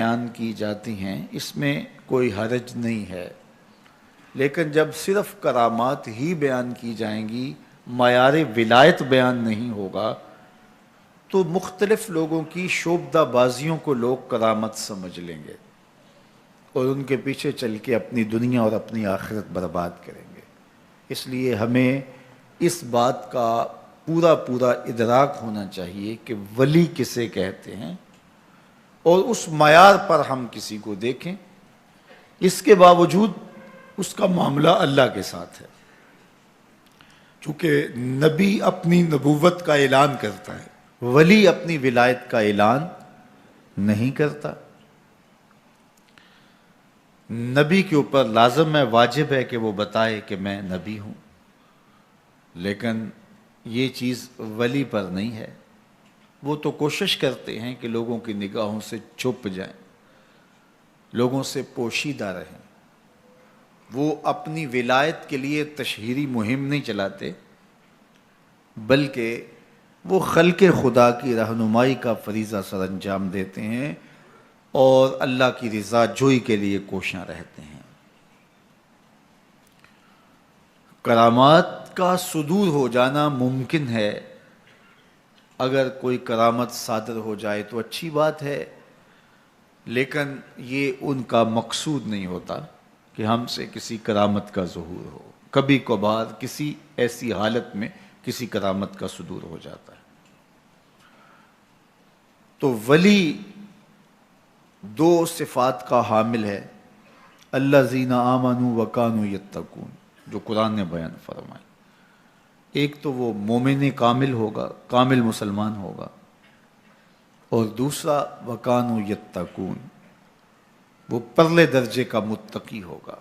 بیان کی جاتی ہیں اس میں کوئی حرج نہیں ہے، لیکن جب صرف کرامات ہی بیان کی جائیں گی، معیار ولایت بیان نہیں ہوگا، تو مختلف لوگوں کی شعبدہ بازیوں کو لوگ کرامت سمجھ لیں گے اور ان کے پیچھے چل کے اپنی دنیا اور اپنی آخرت برباد کریں گے۔ اس لیے ہمیں اس بات کا پورا ادراک ہونا چاہیے کہ ولی کسے کہتے ہیں، اور اس معیار پر ہم کسی کو دیکھیں۔ اس کے باوجود اس کا معاملہ اللہ کے ساتھ ہے، چونکہ نبی اپنی نبوت کا اعلان کرتا ہے، ولی اپنی ولایت کا اعلان نہیں کرتا۔ نبی کے اوپر لازم ہے، واجب ہے کہ وہ بتائے کہ میں نبی ہوں، لیکن یہ چیز ولی پر نہیں ہے۔ وہ تو کوشش کرتے ہیں کہ لوگوں کی نگاہوں سے چھپ جائیں، لوگوں سے پوشیدہ رہیں۔ وہ اپنی ولایت کے لیے تشہیری مہم نہیں چلاتے، بلکہ وہ خلق خدا کی رہنمائی کا فریضہ سر انجام دیتے ہیں اور اللہ کی رضا جوئی کے لیے کوشاں رہتے ہیں۔ کرامات کا صدور ہو جانا ممکن ہے، اگر کوئی کرامت صادر ہو جائے تو اچھی بات ہے، لیکن یہ ان کا مقصود نہیں ہوتا کہ ہم سے کسی کرامت کا ظہور ہو۔ کبھی کبھار کسی ایسی حالت میں کسی کرامت کا صدور ہو جاتا ہے۔ تو ولی دو صفات کا حامل ہے، الذین آمنوا وکانوا یتقون، جو قرآن نے بیان فرمائی۔ ایک تو وہ مومن کامل ہوگا، کامل مسلمان ہوگا، اور دوسرا وکانوا یتقون، وہ پرلے درجے کا متقی ہوگا،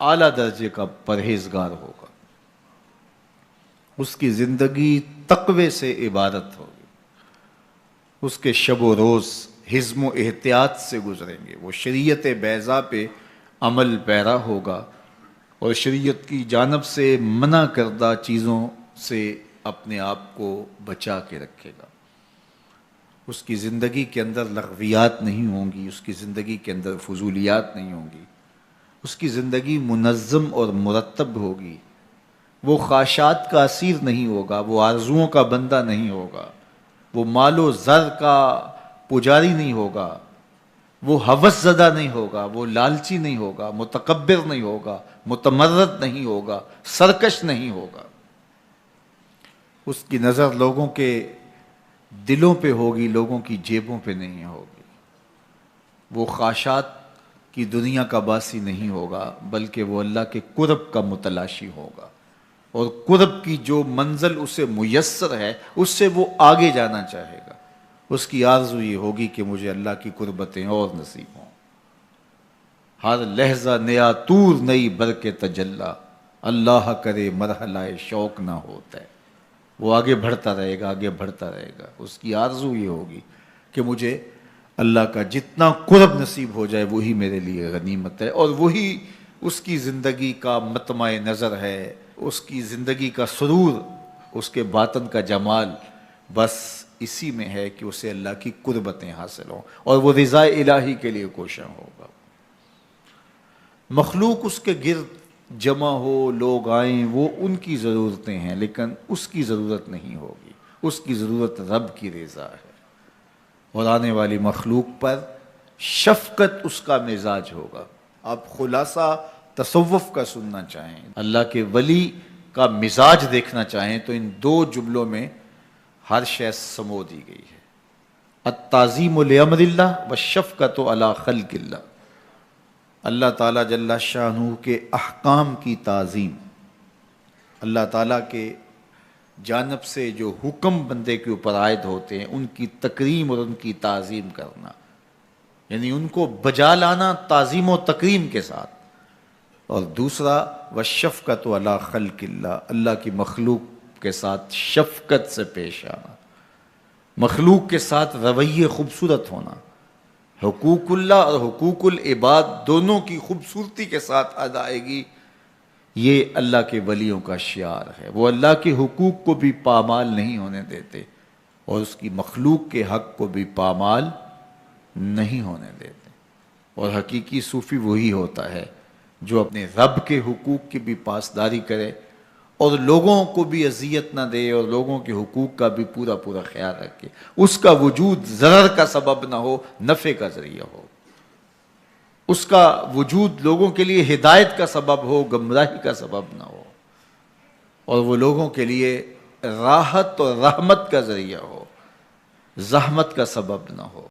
اعلیٰ درجے کا پرہیزگار ہوگا۔ اس کی زندگی تقوی سے عبادت ہوگی، اس کے شب و روز حزم و احتیاط سے گزریں گے، وہ شریعت بیضاء پہ عمل پیرا ہوگا اور شریعت کی جانب سے منع کردہ چیزوں سے اپنے آپ کو بچا کے رکھے گا۔ اس کی زندگی کے اندر لغویات نہیں ہوں گی، اس کی زندگی کے اندر فضولیات نہیں ہوں گی، اس کی زندگی منظم اور مرتب ہوگی۔ وہ خواہشات کا اسیر نہیں ہوگا، وہ آرزوؤں کا بندہ نہیں ہوگا، وہ مال و زر کا پجاری نہیں ہوگا، وہ ہوس زدہ نہیں ہوگا، وہ لالچی نہیں ہوگا، متکبر نہیں ہوگا، متمرد نہیں ہوگا، سرکش نہیں ہوگا۔ اس کی نظر لوگوں کے دلوں پہ ہوگی، لوگوں کی جیبوں پہ نہیں ہوگی۔ وہ خواہشات کی دنیا کا باسی نہیں ہوگا، بلکہ وہ اللہ کے قرب کا متلاشی ہوگا، اور قرب کی جو منزل اسے میسر ہے اس سے وہ آگے جانا چاہے گا۔ اس کی آرزو یہ ہوگی کہ مجھے اللہ کی قربتیں اور نصیب ہوں۔ ہر لحظہ نیا طور نئی برق تجلی، اللہ کرے مرحلہ شوق نہ ہوتا ہے۔ وہ آگے بڑھتا رہے گا، آگے بڑھتا رہے گا۔ اس کی آرزو یہ ہوگی کہ مجھے اللہ کا جتنا قرب نصیب ہو جائے وہی میرے لیے غنیمت ہے، اور وہی اس کی زندگی کا مطمع نظر ہے، اس کی زندگی کا سرور، اس کے باطن کا جمال بس اسی میں ہے کہ اسے اللہ کی قربتیں حاصل ہوں اور وہ رضا الہی کے لیے کوشاں ہوگا۔ مخلوق اس کے گرد جمع ہو، لوگ آئیں، وہ ان کی ضرورتیں ہیں، لیکن اس کی ضرورت نہیں ہوگی۔ اس کی ضرورت رب کی رضا ہے، اور آنے والی مخلوق پر شفقت اس کا مزاج ہوگا۔ آپ خلاصہ تصوف کا سننا چاہیں، اللہ کے ولی کا مزاج دیکھنا چاہیں، تو ان دو جملوں میں ہر شے سمو دی گئی ہے۔ التعظیم لامر اللہ والشفقۃ علی خلق اللہ، اللہ تعالیٰ جل شانہ کے احکام کی تعظیم، اللہ تعالیٰ کے جانب سے جو حکم بندے کے اوپر عائد ہوتے ہیں ان کی تکریم اور ان کی تعظیم کرنا، یعنی ان کو بجا لانا تعظیم و تکریم کے ساتھ۔ اور دوسرا والشفقۃ علی خلق اللہ، اللہ کی مخلوق کے ساتھ شفقت سے پیش آنا، مخلوق کے ساتھ رویے خوبصورت ہونا، حقوق اللہ اور حقوق العباد دونوں کی خوبصورتی کے ساتھ ادائیگی، یہ اللہ کے ولیوں کا شعار ہے۔ وہ اللہ کے حقوق کو بھی پامال نہیں ہونے دیتے اور اس کی مخلوق کے حق کو بھی پامال نہیں ہونے دیتے۔ اور حقیقی صوفی وہی ہوتا ہے جو اپنے رب کے حقوق کی بھی پاسداری کرے اور لوگوں کو بھی اذیت نہ دے اور لوگوں کے حقوق کا بھی پورا پورا خیال رکھے، اس کا وجود ضرر کا سبب نہ ہو، نفع کا ذریعہ ہو، اس کا وجود لوگوں کے لیے ہدایت کا سبب ہو، گمراہی کا سبب نہ ہو، اور وہ لوگوں کے لیے راحت اور رحمت کا ذریعہ ہو، زحمت کا سبب نہ ہو۔